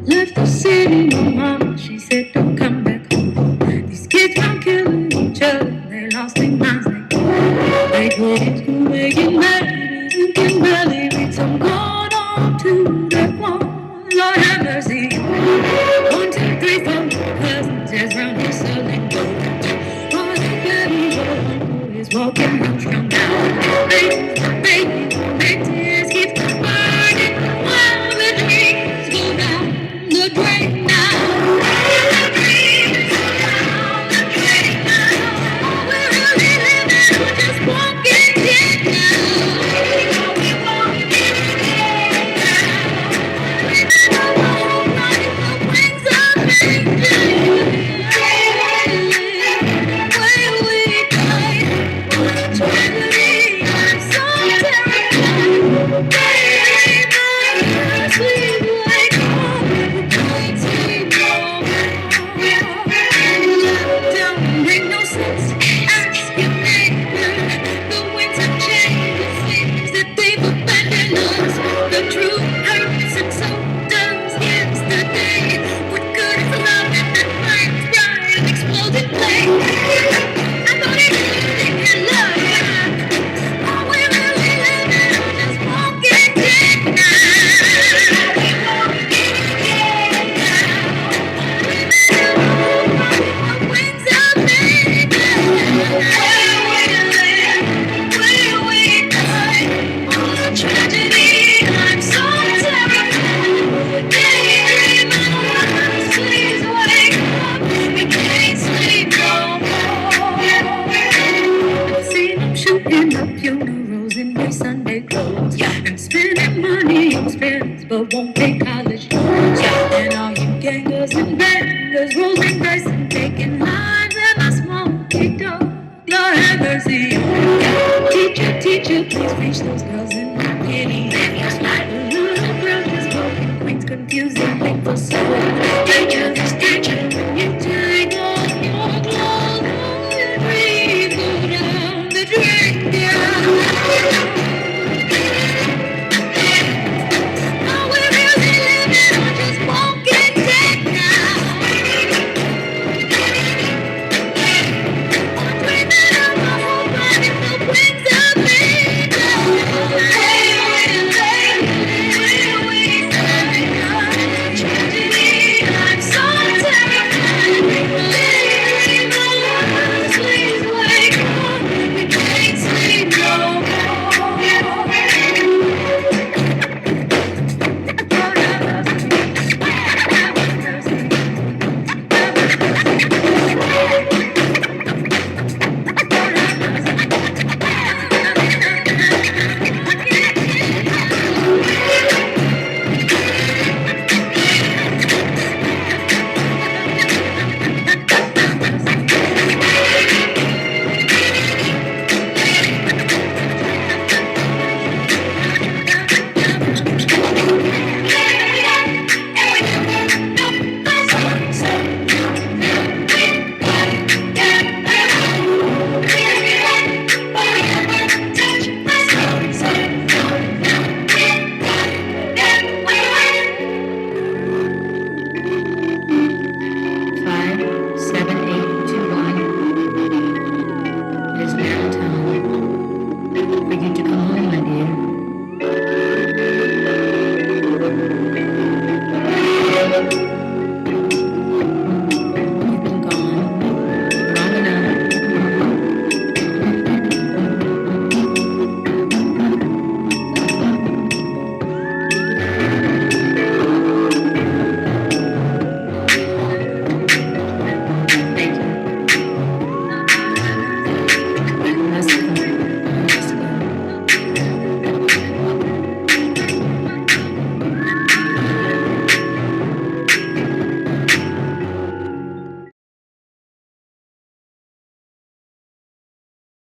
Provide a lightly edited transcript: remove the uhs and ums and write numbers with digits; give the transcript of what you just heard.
Left the city, my mama, she said, don't come back home. These kids are killing each other, they lost their minds, they go to school making babies and can barely read. Some going on to that one, Lord have mercy. 1, 2, 3, 4 cousins just round here selling dope. Oh, the baby boy is walking home strung down. Baby, big tears keep burning while the dreams go down the drain now. The dreams go down the drain now. We're really living or just walking dead now. We're walking dead now. We never know right the wings of angels. Where we die, what a tragedy. I'm so terrified. Baby, sweet like home. We can't sleep no more. Don't make no sense. Ask your neighbor. The winds have changed. It seems that they've abandoned us. The truth hurts and so does yesterday. What good is love if it burns bright and exploding flame? I thought everything had love. Oh, we're really living or just walking dead now. The winds of angels. Where we die, all the tragedy. I'm so terrified. Please wake up. We can't sleep no more. I've seen them shooting up funerals in their Sunday clothes, and spending money on spins, but won't pay college loans. And all you gangers and bangers rolling dice and taking lines in my smoky dog. Lord have mercy. Teacher, teacher, please reach those girls in my kitty. The little girl just broken queens, confusing painful soul. Dangerous, danger, when you take off your clothes. Oh, dreams go down the drain, now we're really living or just walking dead now. I'm dreaming of a whole body the wings of angels. Where we die, tragedy. I'm so terrified. Please wake up. We can't sleep no more. For you to